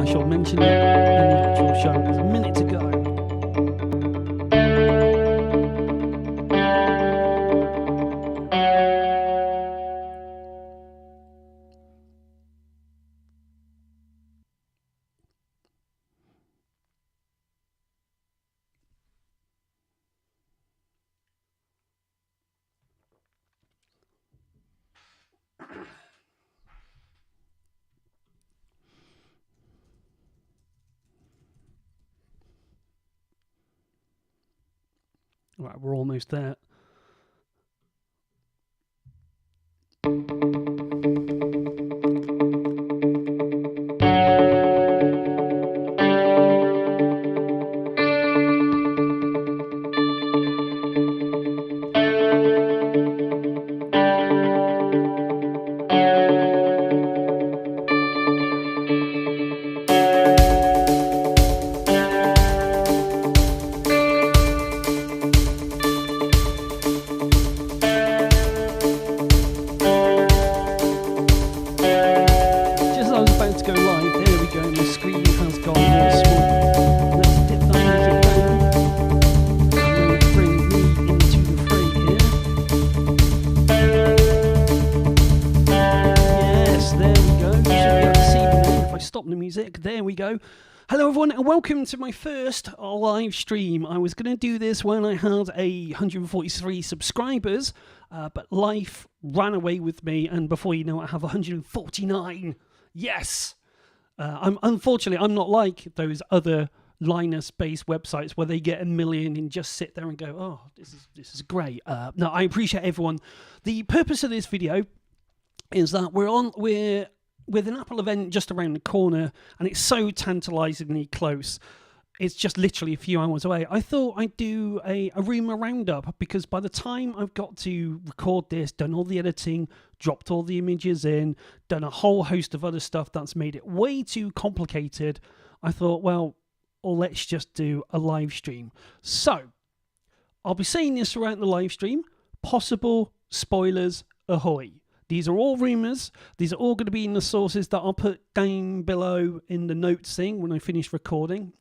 I shall mention it in the actual show. There's a minute to go. Right, we're almost there. There we go. Hello everyone and welcome to my first live stream. I was going to do this when I had 143 subscribers, but life ran away with me, and before you know it, I have 149. Yes! Unfortunately, I'm not like those other Linus-based websites where they get 1 million and just sit there and go, oh, this is great. No, I appreciate everyone. The purpose of this video is that we're with an Apple event just around the corner, and it's so tantalizingly close. It's just literally a few hours away. I thought I'd do a rumour roundup, because by the time I've got to record this, done all the editing, dropped all the images in, done a whole host of other stuff that's made it way too complicated, I thought, well, let's just do a live stream. So, I'll be saying this throughout the live stream. Possible spoilers ahoy. These are all rumours. These are all going to be in the sources that I'll put down below in the notes thing when I finish recording,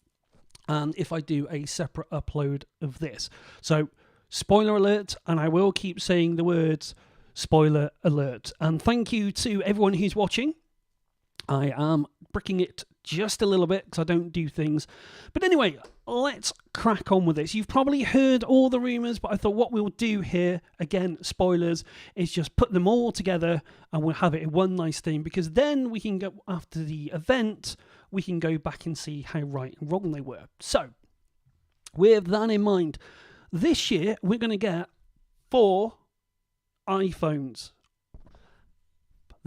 and if I do a separate upload of this. So, spoiler alert, and I will keep saying the words spoiler alert. And thank you to everyone who's watching. I am bricking it just a little bit because I don't do things. But anyway, let's crack on with this. You've probably heard all the rumours, but I thought what we'll do here, again, spoilers, is just put them all together and we'll have it in one nice thing, because then we can go, after the event, we can go back and see how right and wrong they were. So, with that in mind, this year we're going to get 4 iPhones.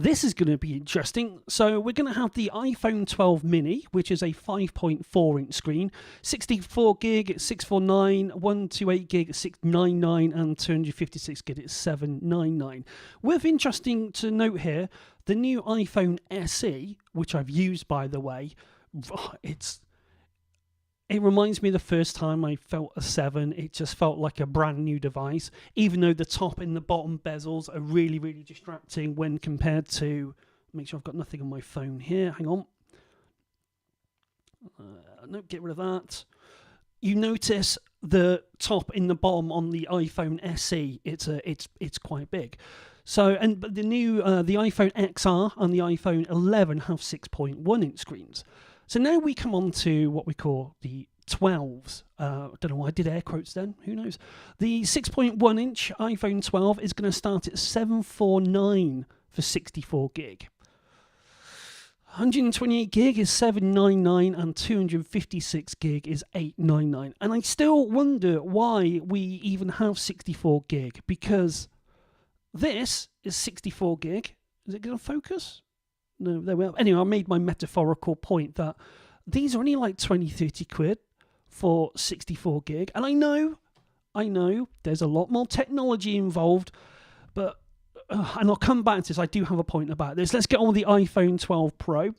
This is going to be interesting. So we're going to have the iPhone 12 Mini, which is a 5.4 inch screen, 64 gig at 649, 128 gig at 699, and 256 gig at 799. With interesting to note here, the new iPhone SE, which I've used by the way, it reminds me of the first time I felt a 7. It just felt like a brand new device, even though the top and the bottom bezels are really, really distracting when compared to... Make sure I've got nothing on my phone here. Hang on. No, get rid of that. You notice the top and the bottom on the iPhone SE. It's quite big. So, but the new the iPhone XR and the iPhone 11 have 6.1 inch screens. So now we come on to what we call the 12s. I don't know why I did air quotes then. Who knows? The 6.1 inch iPhone 12 is going to start at $749 for 64 gig. 128 gig is $799 and 256 gig is $899. And I still wonder why we even have 64 gig, because this is 64 gig. Is it going to focus? No, they will. Anyway, I made my metaphorical point that these are only like 20-30 quid for 64 gig. And I know there's a lot more technology involved, but, and I'll come back to this, I do have a point about this. Let's get on with the iPhone 12 Pro.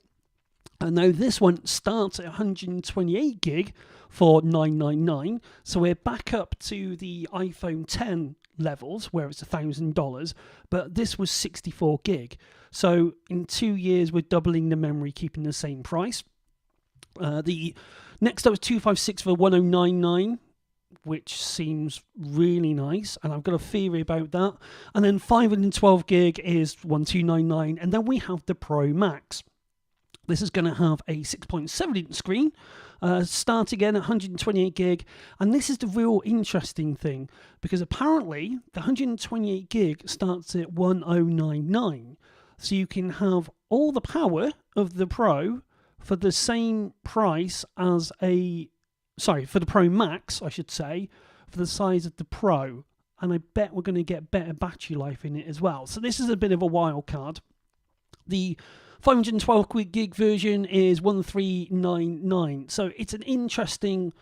And now this one starts at 128 gig for $999. So we're back up to the iPhone 10 levels where it's $1,000, but this was 64 gig. So in 2 years, we're doubling the memory, keeping the same price. The next up was 256 for 1099, which seems really nice, and I've got a theory about that. And then 512 gig is 1299, and then we have the Pro Max. This is going to have a 6.7 inch screen, start again at 128 gig, and this is the real interesting thing, because apparently the 128 gig starts at 1099, so you can have all the power of the Pro for the same price as for the Pro Max, I should say, for the size of the Pro, and I bet we're going to get better battery life in it as well. So this is a bit of a wild card. The 512 gig version is 1399, so it's an interesting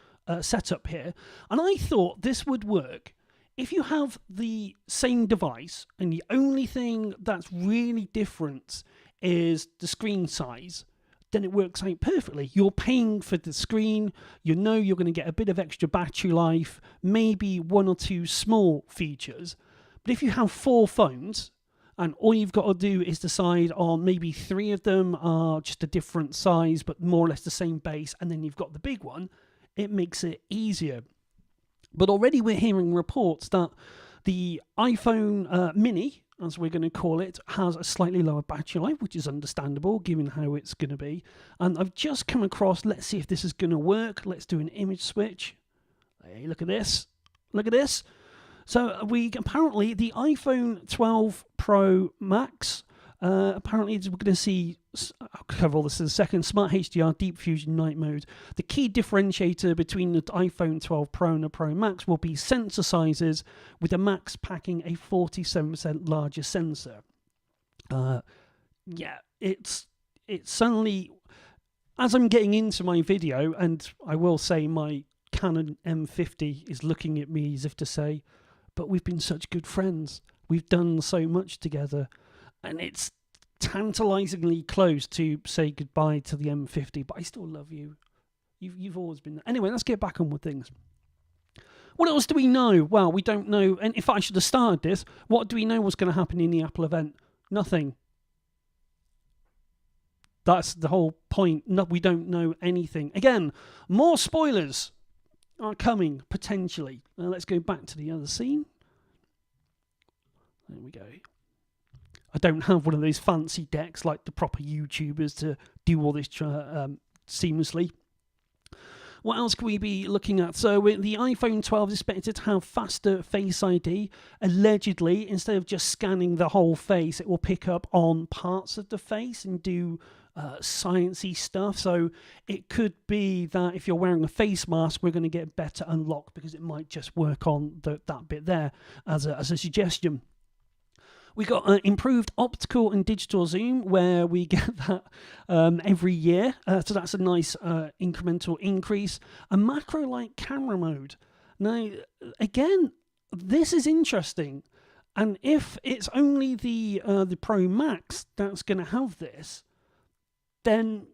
setup here, and I thought this would work if you have the same device and the only thing that's really different is the screen size. Then it works out perfectly. You're paying for the screen, you know you're going to get a bit of extra battery life, maybe one or two small features. But if you have 4 phones, and all you've got to do is decide on maybe 3 of them are just a different size, but more or less the same base, and then you've got the big one, it makes it easier. But already we're hearing reports that the iPhone Mini, as we're going to call it, has a slightly lower battery life, which is understandable given how it's going to be. And I've just come across, let's see if this is going to work. Let's do an image switch. Hey, look at this. Look at this. So apparently the iPhone 12 Pro Max, apparently we're going to see, I'll cover all this in a second, Smart HDR, Deep Fusion, Night Mode. The key differentiator between the iPhone 12 Pro and the Pro Max will be sensor sizes, with the Max packing a 47% larger sensor. It's suddenly, as I'm getting into my video, and I will say my Canon M50 is looking at me as if to say, but we've been such good friends. We've done so much together. And it's tantalizingly close to say goodbye to the M50, but I still love you. You've always been there. Anyway, let's get back on with things. What else do we know? Well, we don't know. And if I should have started this, what do we know was going to happen in the Apple event? Nothing. That's the whole point. No, we don't know anything. Again, more spoilers are coming, potentially. Now let's go back to the other scene. There we go. I don't have one of those fancy decks like the proper YouTubers to do all this seamlessly. What else can we be looking at? So the iPhone 12 is expected to have faster Face ID. Allegedly, instead of just scanning the whole face, it will pick up on parts of the face and do sciencey stuff. So it could be that if you're wearing a face mask, we're going to get better unlocked because it might just work on that bit there as a suggestion. We got improved optical and digital zoom, where we get that every year. So that's a nice incremental increase. A macro light camera mode. Now, again, this is interesting. And if it's only the Pro Max that's going to have this, then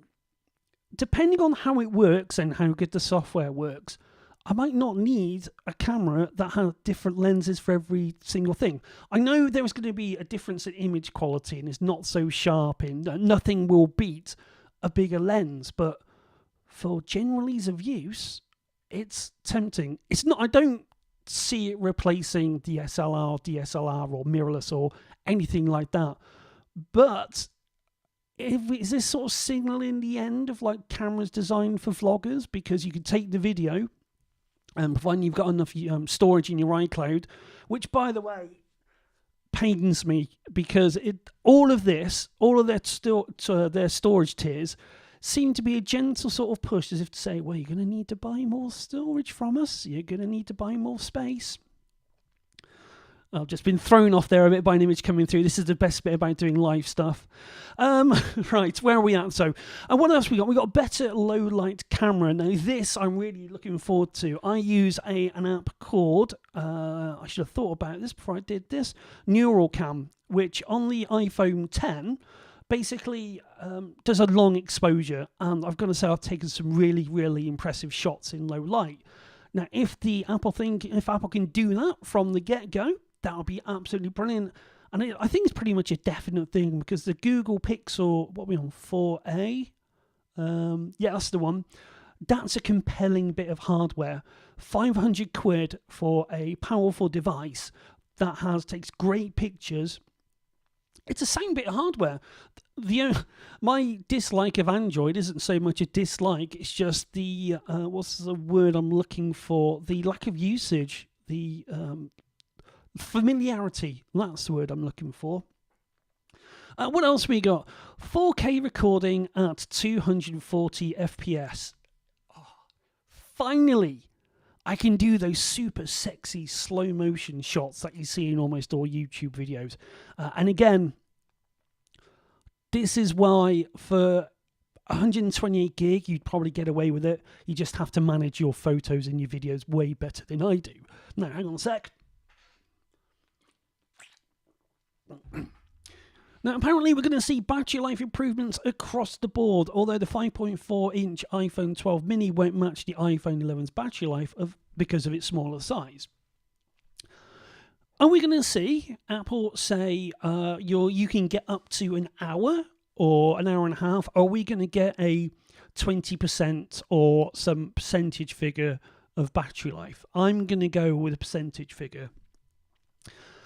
depending on how it works and how good the software works, I might not need a camera that has different lenses for every single thing. I know there is going to be a difference in image quality and it's not so sharp and nothing will beat a bigger lens, but for general ease of use, it's tempting. It's not. I don't see it replacing DSLR or mirrorless or anything like that. But is this sort of signaling the end of like cameras designed for vloggers? Because you can take the video, providing you've got enough storage in your iCloud, which, by the way, pains me because all of their storage tiers seem to be a gentle sort of push, as if to say, well, you're going to need to buy more storage from us. You're going to need to buy more space. I've just been thrown off there a bit by an image coming through. This is the best bit about doing live stuff. Right, where are we at? So, what else we got? We got a better low light camera. Now, this I'm really looking forward to. I use an app called, I should have thought about this before I did this, Neural Cam, which on the iPhone 10 basically does a long exposure. And I've got to say, I've taken some really, really impressive shots in low light. Now, if Apple can do that from the get-go, that'll be absolutely brilliant. And I think it's pretty much a definite thing because the Google Pixel, what are we on, 4A? Yeah, that's the one. That's a compelling bit of hardware. 500 quid for a powerful device that takes great pictures. It's the same bit of hardware. My dislike of Android isn't so much a dislike, it's just the, what's the word I'm looking for? The lack of usage, the familiarity. That's the word I'm looking for. What else we got? 4K recording at 240 FPS. Oh, finally, I can do those super sexy slow motion shots that you see in almost all YouTube videos. And again, this is why for 128 gig, you'd probably get away with it. You just have to manage your photos and your videos way better than I do. Now, hang on a sec. Now, apparently, we're going to see battery life improvements across the board, although the 5.4-inch iPhone 12 mini won't match the iPhone 11's battery life because of its smaller size. Are we going to see Apple say you can get up to an hour or an hour and a half? Are we going to get a 20% or some percentage figure of battery life? I'm going to go with a percentage figure.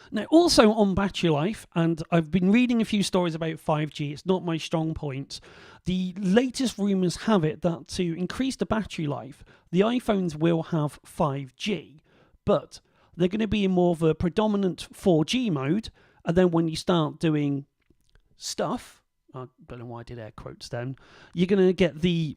Now, also on battery life, and I've been reading a few stories about 5G, it's not my strong point. The latest rumours have it that to increase the battery life, the iPhones will have 5G, but they're going to be in more of a predominant 4G mode, and then when you start doing stuff, I don't know why I did air quotes then, you're going to get you're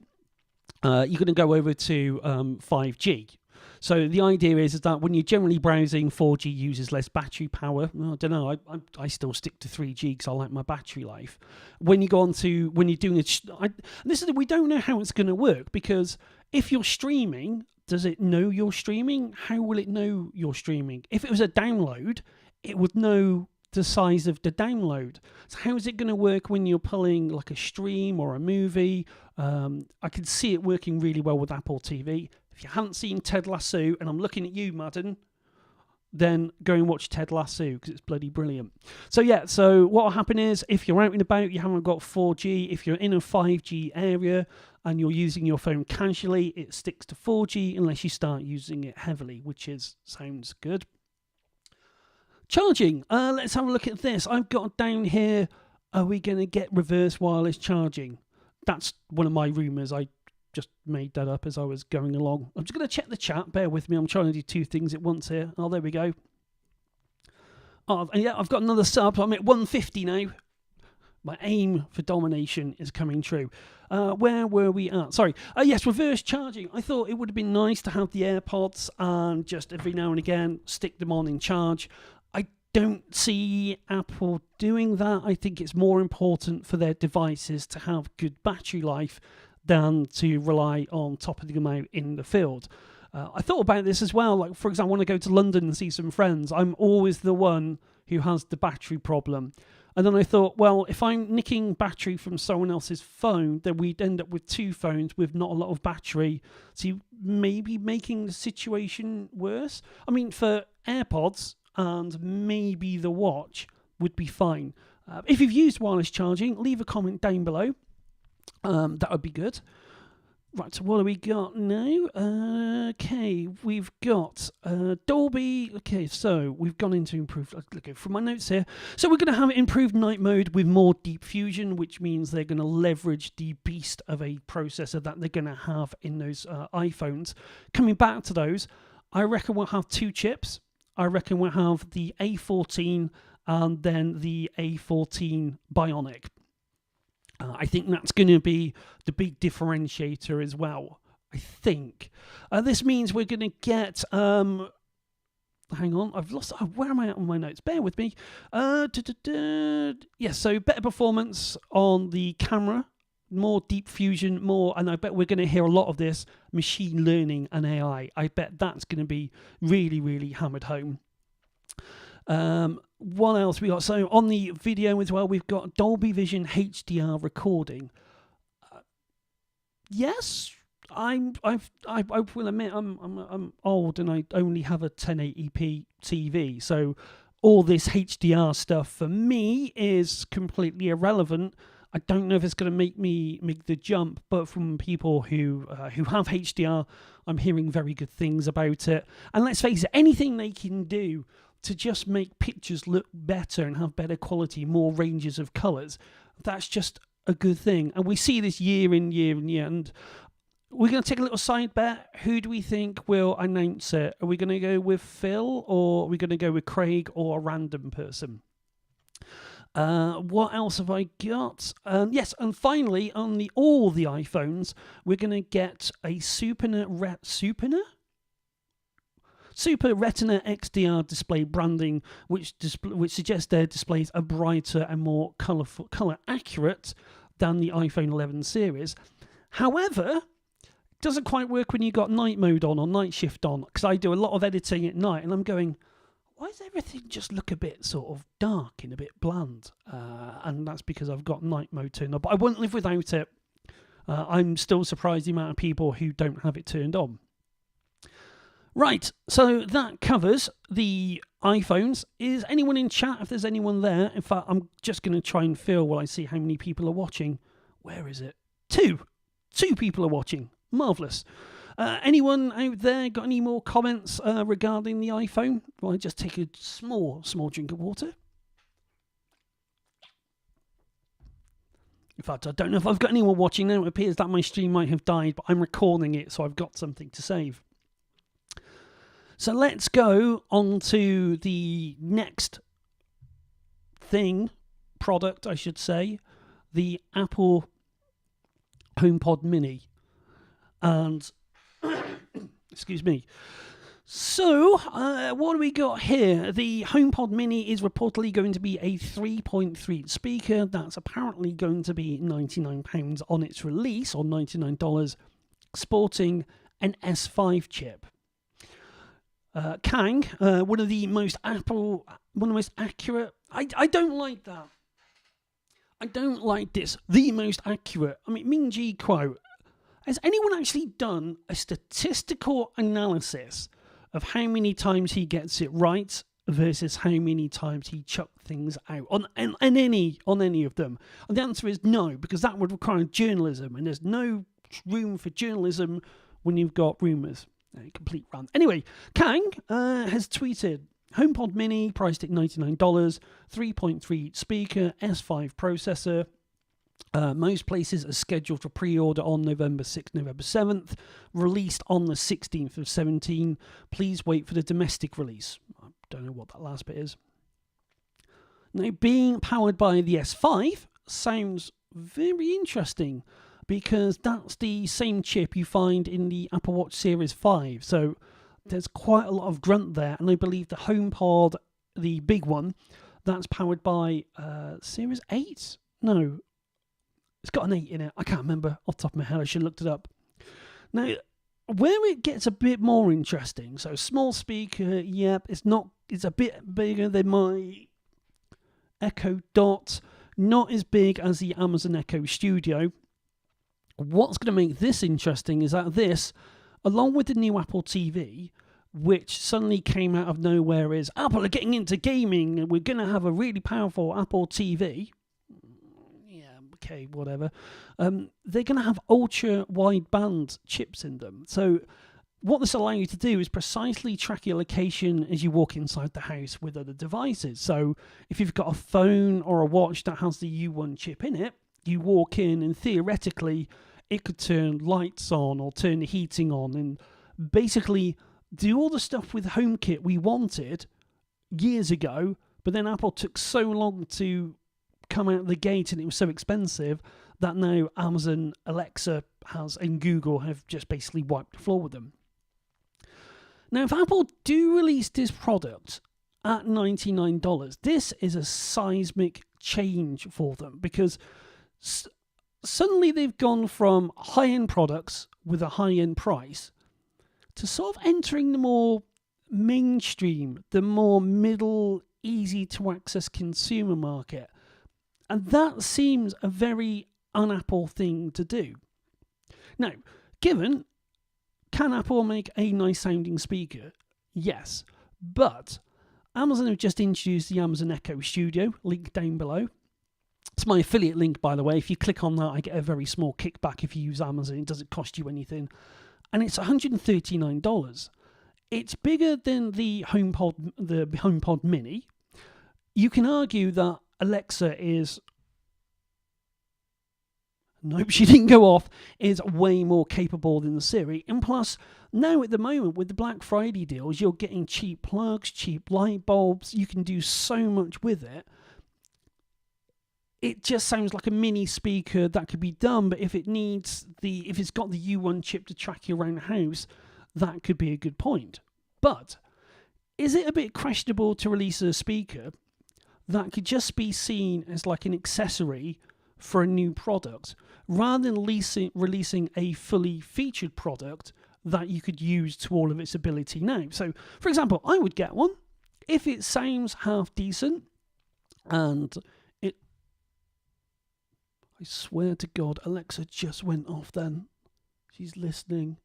going to go over to 5G. So the idea is that when you're generally browsing, 4G uses less battery power. Well, I don't know. I still stick to 3G because I like my battery life. When you go on to when you're doing we don't know how it's going to work, because if you're streaming, does it know you're streaming? How will it know you're streaming? If it was a download, it would know the size of the download. So how is it going to work when you're pulling like a stream or a movie? I can see it working really well with Apple TV. If you haven't seen Ted Lasso, and I'm looking at you, Madden, then go and watch Ted Lasso because it's bloody brilliant. So yeah, so what will happen is if you're out and about, you haven't got 4G, if you're in a 5G area and you're using your phone casually, it sticks to 4G unless you start using it heavily, which sounds good. Charging. Let's have a look at this. I've got down here, are we going to get reverse wireless charging? That's one of my rumours. I just made that up as I was going along. I'm just going to check the chat. Bear with me. I'm trying to do two things at once here. Oh, there we go. Oh, and yeah, I've got another sub. I'm at 150 now. My aim for domination is coming true. Where were we at? Sorry. Yes, reverse charging. I thought it would have been nice to have the AirPods and just every now and again stick them on in charge. I don't see Apple doing that. I think it's more important for their devices to have good battery life than to rely on topping them out in the field. I thought about this as well. Like, for example, I want to go to London and see some friends. I'm always the one who has the battery problem. And then I thought, well, if I'm nicking battery from someone else's phone, then we'd end up with two phones with not a lot of battery. So maybe making the situation worse. I mean, for AirPods and maybe the watch would be fine. If you've used wireless charging, leave a comment down below. That would be good. Right, so what do we got now? Okay, we've got Dolby. Okay, so we've gone into improved. I'll go through my notes here. So we're going to have improved night mode with more deep fusion, which means they're going to leverage the beast of a processor that they're going to have in those iPhones. Coming back to those, I reckon we'll have two chips. I reckon we'll have the A14 and then the A14 Bionic. I think that's going to be the big differentiator as well, I think. This means we're going to get... hang on, I've lost... where am I at on my notes? Bear with me. Yes, so better performance on the camera, more deep fusion, more... And I bet we're going to hear a lot of this, machine learning and AI. I bet that's going to be really, really hammered home. What else we got? So on the video as well, we've got Dolby Vision HDR recording. Yes, I will admit I'm old and I only have a 1080p TV, so all this HDR stuff for me is completely irrelevant. I don't know if it's going to make me make the jump, but from people who have HDR, I'm hearing very good things about it. And let's face it, anything they can do to just make pictures look better and have better quality, more ranges of colours, that's just a good thing. And we see this year in, year in, year. And we're going to take a little side bet. Who do we think will announce it? Are we going to go with Phil, or are we going to go with Craig, or a random person? What else have I got? Yes, and finally, on all the iPhones, we're going to get a Super Retina XDR display branding, which suggests their displays are brighter and more color accurate than the iPhone 11 series. However, it doesn't quite work when you've got night mode on or night shift on, because I do a lot of editing at night, and I'm going, why does everything just look a bit sort of dark and a bit bland? And that's because I've got night mode turned on. But I wouldn't live without it. I'm still surprised the amount of people who don't have it turned on. Right, so that covers the iPhones. Is anyone in chat? If there's anyone there. In fact, I'm just going to try and feel while I see how many people are watching. Where is it? Two people are watching. Marvellous. Anyone out there got any more comments regarding the iPhone? Well, I just take a small drink of water. In fact, I don't know if I've got anyone watching now. It appears that my stream might have died, but I'm recording it, so I've got something to save. So let's go on to the next product, I should say, the Apple HomePod Mini. And excuse me. So, what do we got here? The HomePod Mini is reportedly going to be a 3.3 speaker. That's apparently going to be £99 on its release, or $99, sporting an S5 chip. Kang, one of the most accurate. I don't like that. I don't like this. The most accurate. I mean, Ming Chi quote. Has anyone actually done a statistical analysis of how many times he gets it right versus how many times he chucked things out on any of them? And the answer is no, because that would require journalism, and there's no room for journalism when you've got rumours. A complete rant. Anyway, Kang has tweeted, HomePod Mini priced at $99, 3.3 speaker, S5 processor. Most places are scheduled for pre-order on November 6th, November 7th, released on the 16th of 17. Please wait for the domestic release. I don't know what that last bit is. Now, being powered by the S5 sounds very interesting, because that's the same chip you find in the Apple Watch Series 5. So there's quite a lot of grunt there. And I believe the HomePod, the big one, that's powered by Series 8? No, it's got an 8 in it. I can't remember off the top of my head. I should have looked it up. Now, where it gets a bit more interesting, so small speaker, yep, it's a bit bigger than my Echo Dot, not as big as the Amazon Echo Studio. What's going to make this interesting is that this, along with the new Apple TV, which suddenly came out of nowhere, is Apple are getting into gaming and we're going to have a really powerful Apple TV. Yeah, okay, whatever. They're going to have ultra wideband chips in them. So what this allows you to do is precisely track your location as you walk inside the house with other devices. So if you've got a phone or a watch that has the U1 chip in it, you walk in and theoretically it could turn lights on or turn the heating on and basically do all the stuff with HomeKit we wanted years ago, but then Apple took so long to come out of the gate and it was so expensive that now Amazon, Alexa and Google have just basically wiped the floor with them. Now, if Apple do release this product at $99, this is a seismic change for them, because suddenly they've gone from high-end products with a high-end price to sort of entering the more mainstream, the more middle, easy-to-access consumer market. And that seems a very un-Apple thing to do. Now, given, can Apple make a nice-sounding speaker? Yes. But Amazon have just introduced the Amazon Echo Studio, link down below. It's my affiliate link, by the way. If you click on that, I get a very small kickback if you use Amazon. It doesn't cost you anything. And it's $139. It's bigger than the HomePod Mini. You can argue that Alexa is... Nope, she didn't go off. Is way more capable than the Siri. And plus, now at the moment, with the Black Friday deals, you're getting cheap plugs, cheap light bulbs. You can do so much with it. It just sounds like a mini speaker that could be done, but if it's got the U1 chip to track you around the house, that could be a good point. But is it a bit questionable to release a speaker that could just be seen as like an accessory for a new product, rather than releasing a fully featured product that you could use to all of its ability now? So, for example, I would get one if it sounds half decent and I swear to God, Alexa just went off then. She's listening.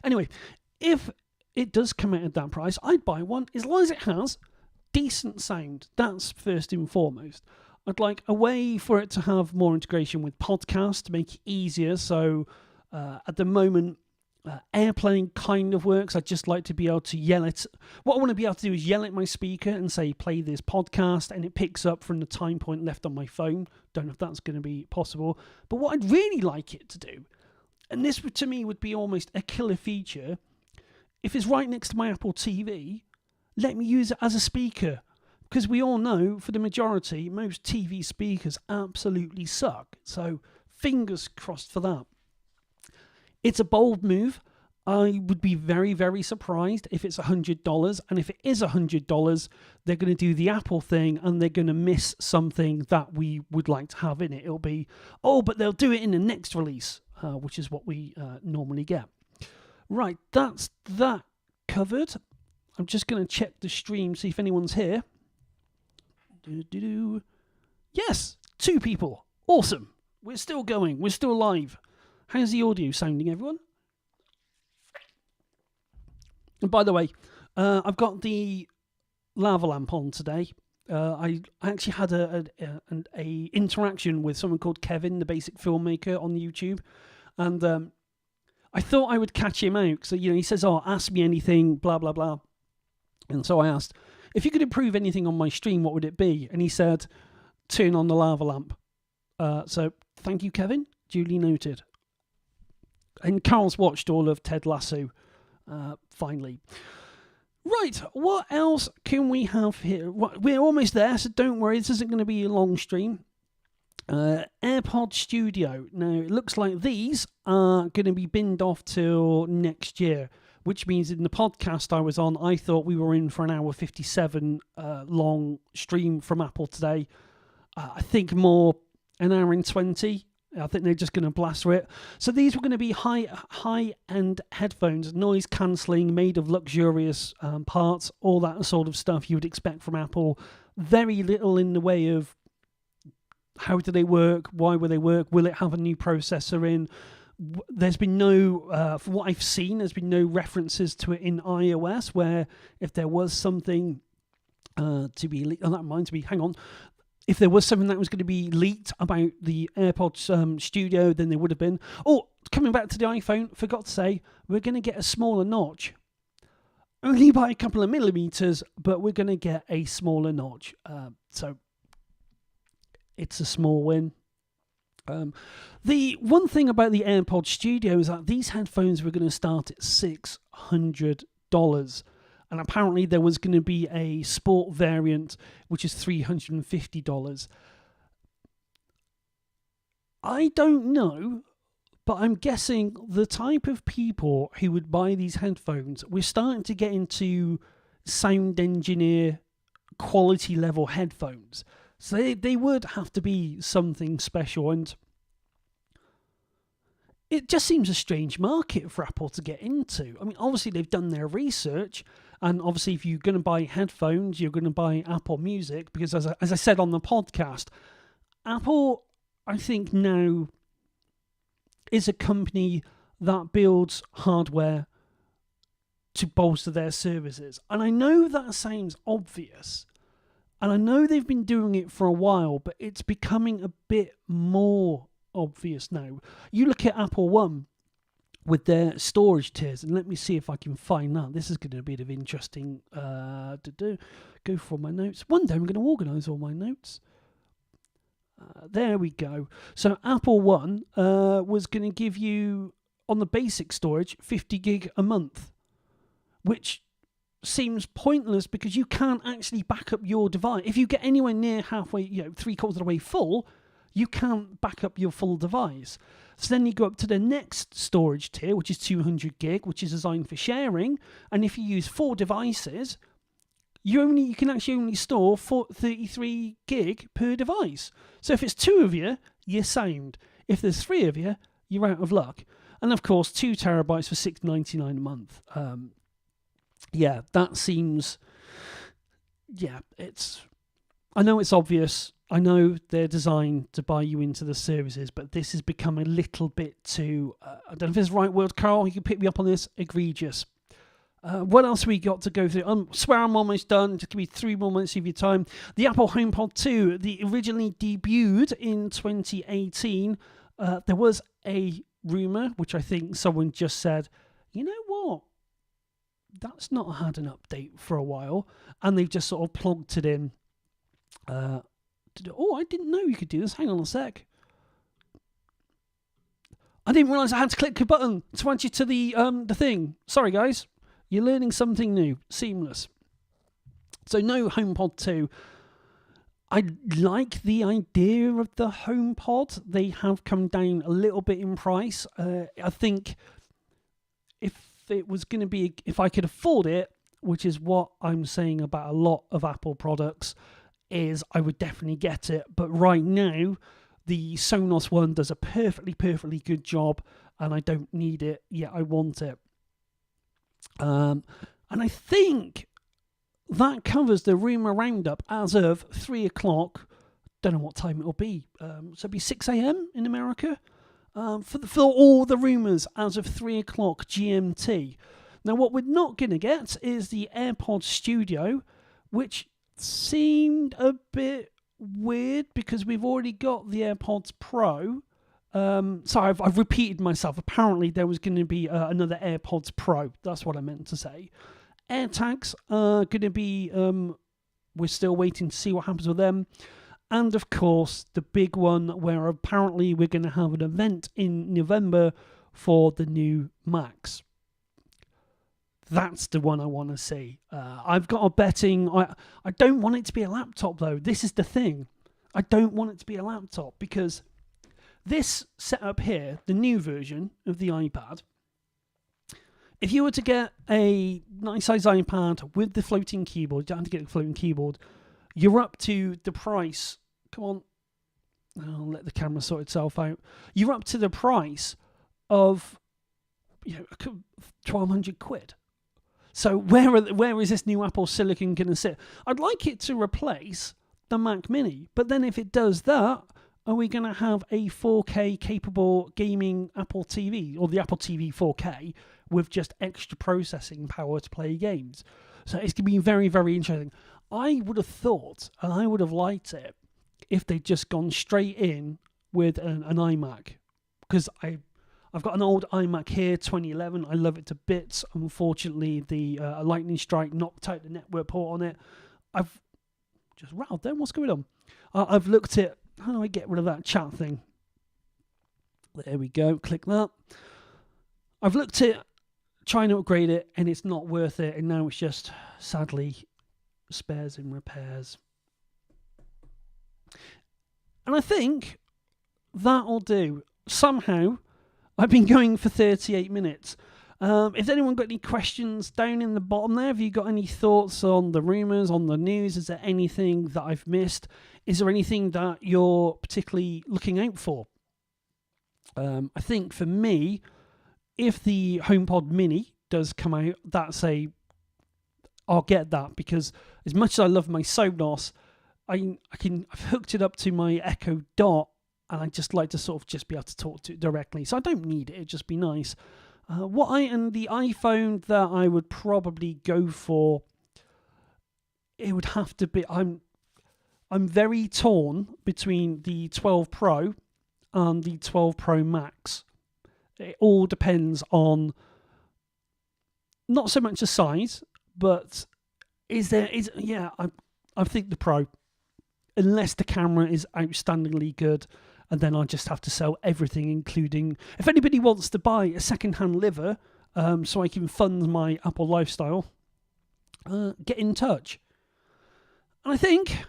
Anyway, if it does come out at that price, I'd buy one as long as it has decent sound. That's first and foremost. I'd like a way for it to have more integration with podcasts to make it easier. So at the moment, airplane kind of works. I'd just like to be able to yell it. What I want to be able to do is yell at my speaker and say, play this podcast, and it picks up from the time point left on my phone. Don't know if that's going to be possible. But what I'd really like it to do, and this to me would be almost a killer feature, if it's right next to my Apple TV, let me use it as a speaker. Because we all know, for the majority, most TV speakers absolutely suck. So fingers crossed for that. It's a bold move. I would be very, very surprised if it's $100. And if it is $100, they're going to do the Apple thing and they're going to miss something that we would like to have in it. It'll be, but they'll do it in the next release, which is what we normally get. Right, that's that covered. I'm just going to check the stream, see if anyone's here. Yes, 2 people. Awesome. We're still going. We're still live. How's the audio sounding, everyone? And by the way, I've got the lava lamp on today. I actually had a interaction with someone called Kevin, the basic filmmaker, on YouTube, and I thought I would catch him out. So he says, ask me anything, blah blah blah. And so I asked, if you could improve anything on my stream, what would it be? And he said, turn on the lava lamp. So thank you, Kevin. Duly noted. And Carl's watched all of Ted Lasso, finally. Right, what else can we have here? We're almost there, so don't worry, this isn't going to be a long stream. AirPods Studio. Now, it looks like these are going to be binned off till next year, which means in the podcast I was on, I thought we were in for an hour 57 long stream from Apple today. I think more an hour and 20. I think they're just going to blast through it. So these were going to be high-end headphones, noise cancelling, made of luxurious parts, all that sort of stuff you would expect from Apple. Very little in the way of how do they work, why will they work, will it have a new processor in. There's been no, from what I've seen, there's been no references to it in iOS, where if there was something to be leaked, that reminds me, hang on. If there was something that was going to be leaked about the AirPods Studio, then there would have been. Oh, coming back to the iPhone, forgot to say, we're going to get a smaller notch. Only by a couple of millimeters, but we're going to get a smaller notch. So it's a small win. The one thing about the AirPods Studio is that these headphones were going to start at $600. And apparently there was going to be a sport variant, which is $350. I don't know, but I'm guessing the type of people who would buy these headphones, we're starting to get into sound engineer quality level headphones. So they would have to be something special, and it just seems a strange market for Apple to get into. I mean, obviously they've done their research, and obviously if you're going to buy headphones, you're going to buy Apple Music, because as I said on the podcast, Apple, I think now, is a company that builds hardware to bolster their services. And I know that sounds obvious, And I know they've been doing it for a while, but it's becoming a bit more obvious now. You look at Apple One with their storage tiers, and let me see if I can find that. This is going to be a bit of interesting to do. Go for my notes. One day I'm going to organise all my notes. There we go. So Apple One was going to give you, on the basic storage, 50 gig a month, which seems pointless because you can't actually back up your device. If you get anywhere near halfway, 3/4 of the way full, you can't back up your full device. So then you go up to the next storage tier, which is 200 gig, which is designed for sharing. And if you use 4 devices, you can actually only store 33 gig per device. So if it's 2 of you, you're sound. If there's 3 of you, you're out of luck. And of course, 2 terabytes for $6.99 a month. That seems. I know it's obvious. I know they're designed to buy you into the services, but this has become a little bit too. I don't know if it's the right word, Carl. You can pick me up on this. Egregious. What else we got to go through? I swear I'm almost done. Just give me 3 more minutes of your time. The Apple HomePod 2, the originally debuted in 2018. There was a rumour, which I think someone just said, you know what? That's not had an update for a while. And they've just sort of plugged it in. I didn't know you could do this. Hang on a sec. I didn't realise I had to click a button to add you to the thing. Sorry, guys. You're learning something new. Seamless. So no HomePod 2. I like the idea of the HomePod. They have come down a little bit in price. I think if I could afford it, which is what I'm saying about a lot of Apple products, is I would definitely get it. But right now, the Sonos one does a perfectly good job, and I don't need it, yet I want it. And I think that covers the rumour roundup as of 3 o'clock. Don't know what time it'll be. So it'll be 6 a.m. in America. For all the rumours as of 3 o'clock GMT. Now, what we're not going to get is the AirPods Studio, which seemed a bit weird because we've already got the AirPods Pro. Sorry, I've repeated myself. Apparently, there was going to be another AirPods Pro. That's what I meant to say. AirTags are going to be... we're still waiting to see what happens with them. And, of course, the big one where apparently we're going to have an event in November for the new Macs. That's the one I want to see. I've got a betting... I don't want it to be a laptop, though. This is the thing. I don't want it to be a laptop because this setup here, the new version of the iPad, if you were to get a nice size iPad with the floating keyboard, you don't have to get the floating keyboard, you're up to the price. Come on. I'll let the camera sort itself out. You're up to the price of 1,200 quid. So where is this new Apple Silicon going to sit? I'd like it to replace the Mac Mini. But then if it does that, are we going to have a 4K capable gaming Apple TV or the Apple TV 4K with just extra processing power to play games? So it's going to be very, very interesting. I would have thought, and I would have liked it, if they'd just gone straight in with an iMac. Because I've got an old iMac here, 2011. I love it to bits. Unfortunately, the lightning strike knocked out the network port on it. I've just rattled there. What's going on? I've looked at, how do I get rid of that chat thing? There we go. Click that. I've looked at trying to upgrade it, and it's not worth it. And now it's just, sadly, spares and repairs. And I think that'll do. Somehow, I've been going for 38 minutes. If anyone got any questions down in the bottom there, have you got any thoughts on the rumours, on the news? Is there anything that I've missed? Is there anything that you're particularly looking out for? I think for me, if the HomePod Mini does come out, I'll get that, because as much as I love my Sonos, I've hooked it up to my Echo Dot, and I just like to sort of just be able to talk to it directly. So I don't need it. It'd just be nice. And the iPhone that I would probably go for, it would have to be. I'm I'm very torn between the 12 Pro and the 12 Pro Max. It all depends on not so much the size, but I think the Pro, unless the camera is outstandingly good, and then I just have to sell everything, including if anybody wants to buy a second-hand liver, so I can fund my Apple lifestyle, get in touch. And I think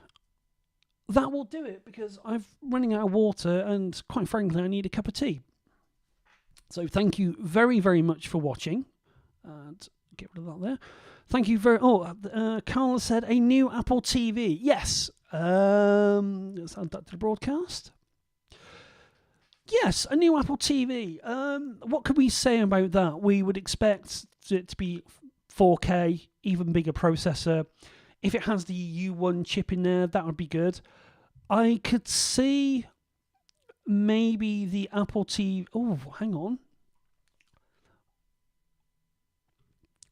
that will do it, because I'm running out of water and, quite frankly, I need a cup of tea. So thank you very, very much for watching. And get rid of that there. Thank you very... Carla said, a new Apple TV. Yes. Let's add that to the broadcast. Yes, a new Apple TV. What could we say about that? We would expect it to be 4K, even bigger processor. If it has the U1 chip in there, that would be good. I could see maybe the Apple TV... Oh, hang on.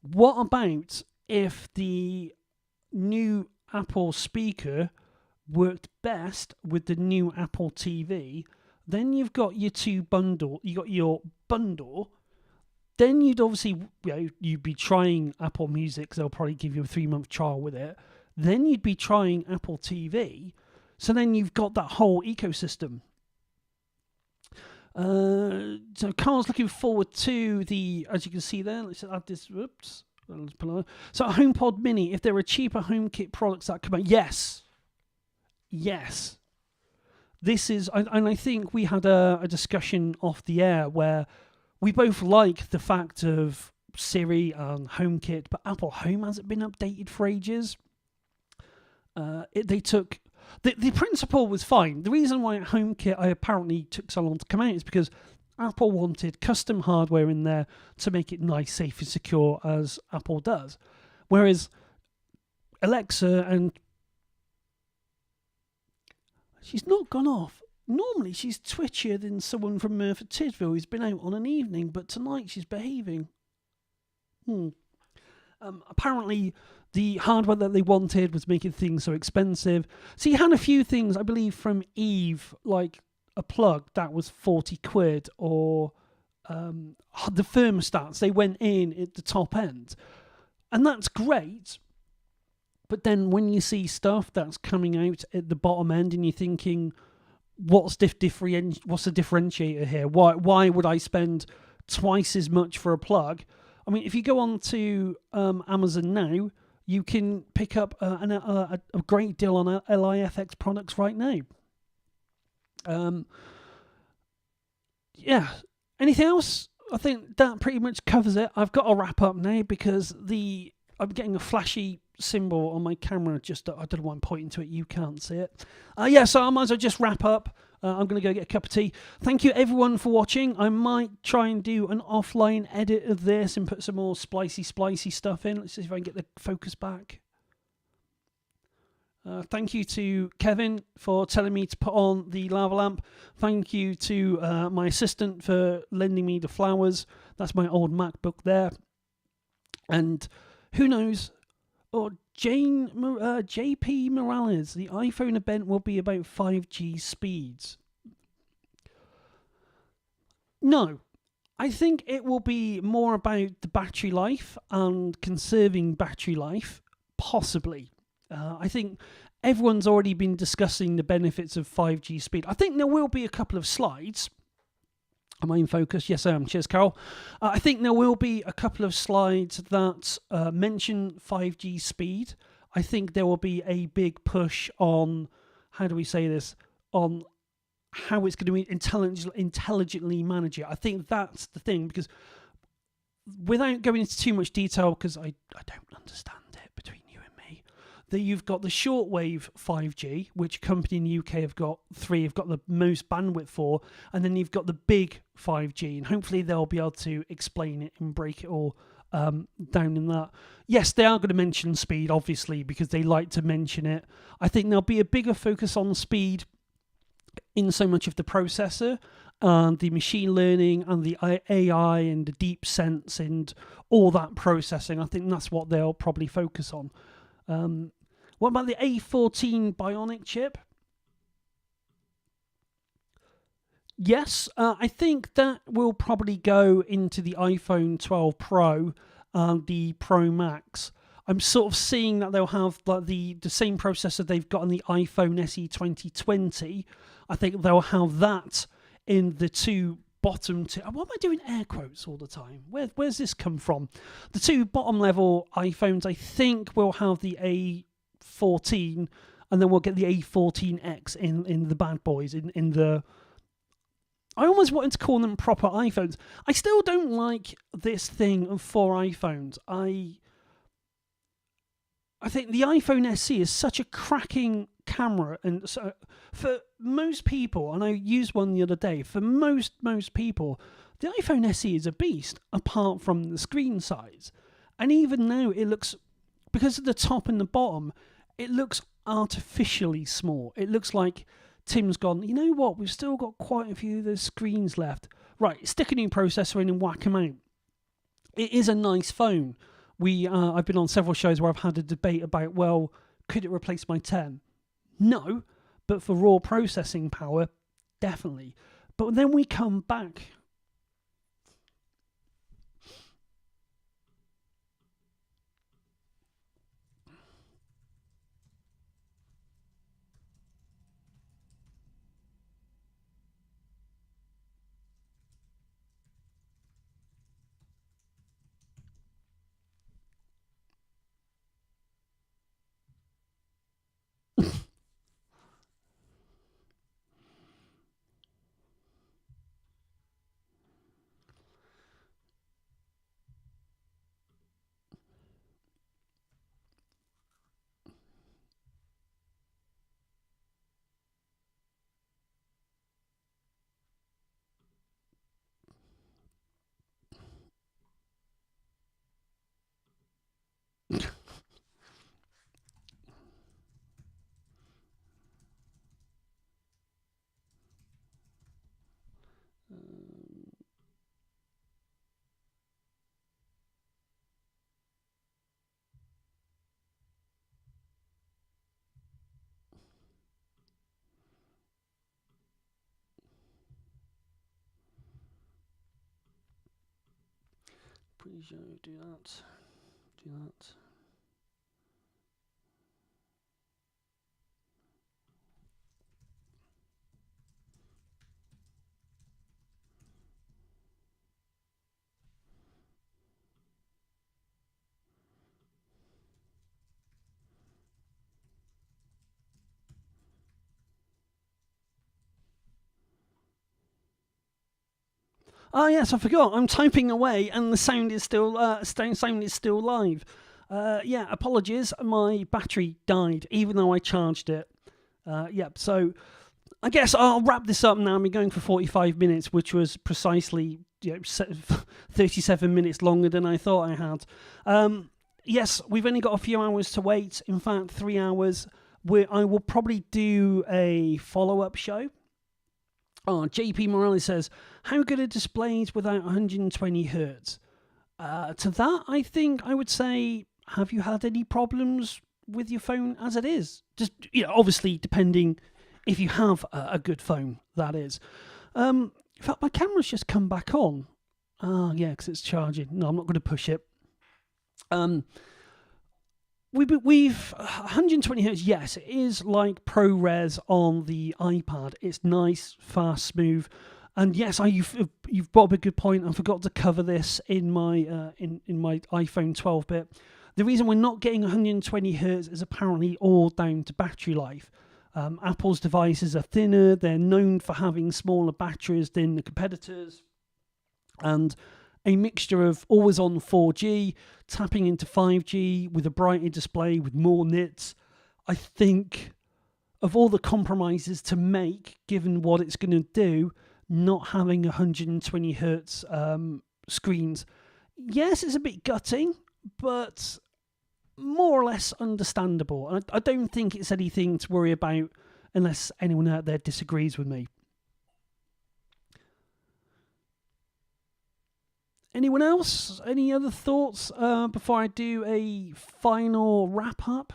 What about if the new Apple speaker worked best with the new Apple TV? Then you've got your you got your bundle. Then you'd obviously, you'd be trying Apple Music, because they'll probably give you a 3-month trial with it. Then you'd be trying Apple TV. So then you've got that whole ecosystem. So Carl's looking forward to the, as you can see there, let's add this, whoops. So a HomePod Mini, if there are cheaper HomeKit products that come out, yes. This is, and I think we had a discussion off the air where we both like the fact of Siri and HomeKit, but Apple Home hasn't been updated for ages. They took... The principle was fine. The reason why HomeKit apparently took so long to come out is because Apple wanted custom hardware in there to make it nice, safe and secure, as Apple does. Whereas Alexa, and she's not gone off. Normally she's twitchier than someone from Merthyr Tydfil who's been out on an evening, but tonight she's behaving. Apparently the hardware that they wanted was making things so expensive. So you had a few things, I believe, from Eve, like a plug that was 40 quid, or the thermostats, they went in at the top end. And that's great. But then when you see stuff that's coming out at the bottom end and you're thinking, what's the differentiator here? Why would I spend twice as much for a plug? I mean, if you go on to Amazon now, you can pick up a great deal on LIFX products right now. Anything else? I think that pretty much covers it. I've got to wrap up now because I'm getting a flashy symbol on my camera. I don't know why I'm pointing to it. You can't see it. So I might as well just wrap up. I'm going to go get a cup of tea. Thank you everyone for watching. I might try and do an offline edit of this and put some more splicey stuff in. Let's see if I can get the focus back. Thank you to Kevin for telling me to put on the lava lamp. Thank you to my assistant for lending me the flowers. That's my old MacBook there. And who knows? Or JP Morales, the iPhone event will be about 5G speeds. No, I think it will be more about the battery life and conserving battery life, possibly. I think everyone's already been discussing the benefits of 5G speed. I think there will be a couple of slides. Am I in focus? Yes, I am. Cheers, Carol. I think there will be a couple of slides that mention 5G speed. I think there will be a big push on, how do we say this, on how it's going to intelligently manage it. I think that's the thing, because without going into too much detail, because I don't understand it between you and me, that you've got the shortwave 5G, which a company in the UK have got the most bandwidth for, and then you've got the big 5G, and hopefully they'll be able to explain it and break it all down in that. Yes, they are going to mention speed, obviously, because they like to mention it. I think there'll be a bigger focus on speed in so much of the processor and the machine learning and the AI and the deep sense and all that processing. I think that's what they'll probably focus on. What about the A14 Bionic chip? Yes, I think that will probably go into the iPhone 12 Pro and the Pro Max. I'm sort of seeing that they'll have like the same processor they've got on the iPhone SE 2020. I think they'll have that in the two bottom two. Why am I doing air quotes all the time? Where's this come from? The two bottom level iPhones, I think, will have the A14, and then we'll get the A14X in the bad boys in the. I almost wanted to call them proper iPhones. I still don't like this thing of 4 iPhones. I think the iPhone SE is such a cracking camera, and so for most people, and I used one the other day, for most people, the iPhone SE is a beast, apart from the screen size. And even now, it looks, because of the top and the bottom, it looks artificially small. It looks like Tim's gone, you know what, we've still got quite a few of those screens left. Right, stick a new processor in and whack them out. It is a nice phone. I've been on several shows where I've had a debate about, well, could it replace my 10? No, but for raw processing power, definitely. But then we come back. Pretty sure do that. Oh yes, I forgot. I'm typing away, and the sound is still live. Yeah, apologies. My battery died, even though I charged it. Yep. So I guess I'll wrap this up now. I've been going for 45 minutes, which was precisely 37 minutes longer than I thought I had. Yes, we've only got a few hours to wait. In fact, 3 hours. I will probably do a follow-up show. Oh, JP Morales says, how good are displays without 120 hertz? To that, I think I would say, have you had any problems with your phone as it is? Just, obviously depending if you have a good phone, that is. In fact, my camera's just come back on. Yeah, because it's charging. No, I'm not going to push it. We've 120 hertz. Yes, it is like ProRes on the iPad. It's nice, fast, smooth, and yes, you've brought up a good point. I forgot to cover this in my in my iPhone 12-bit. The reason we're not getting 120 hertz is apparently all down to battery life. Apple's devices are thinner. They're known for having smaller batteries than the competitors, and a mixture of always on 4G, tapping into 5G with a brighter display with more nits. I think of all the compromises to make, given what it's going to do, not having 120 hertz screens. Yes, it's a bit gutting, but more or less understandable. I don't think it's anything to worry about unless anyone out there disagrees with me. Anyone else? Any other thoughts before I do a final wrap up?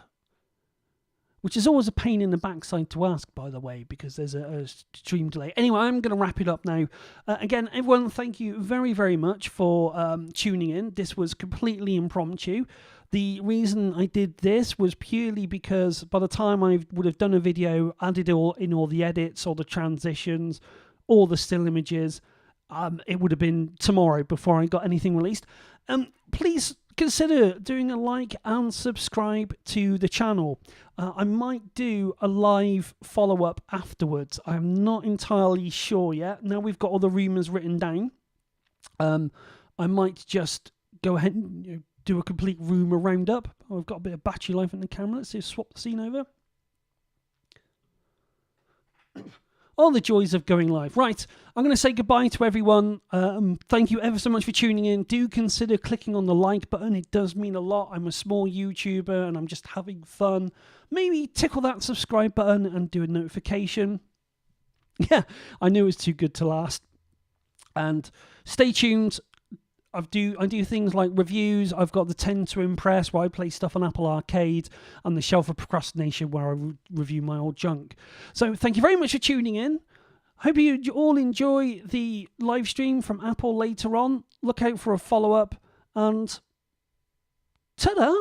which is always a pain in the backside to ask, by the way, because there's a stream delay. Anyway, I'm going to wrap it up now. Again, everyone, thank you very, very much for tuning in. This was completely impromptu. The reason I did this was purely because by the time I would have done a video, added all the edits, all the transitions, all the still images, it would have been tomorrow before I got anything released. Please consider doing a like and subscribe to the channel. I might do a live follow-up afterwards. I'm not entirely sure yet. Now we've got all the rumours written down. I might just go ahead and do a complete rumour roundup. Oh, I've got a bit of battery life in the camera. Let's just swap the scene over. All the joys of going live. Right, I'm going to say goodbye to everyone. Thank you ever so much for tuning in. Do consider clicking on the like button. It does mean a lot. I'm a small YouTuber and I'm just having fun. Maybe tickle that subscribe button and do a notification. Yeah, I knew it was too good to last. And stay tuned. I do things like reviews. I've got the 10 to Impress where I play stuff on Apple Arcade, and the Shelf of Procrastination where I review my old junk. So thank you very much for tuning in. Hope you all enjoy the live stream from Apple later on. Look out for a follow-up, and ta-da!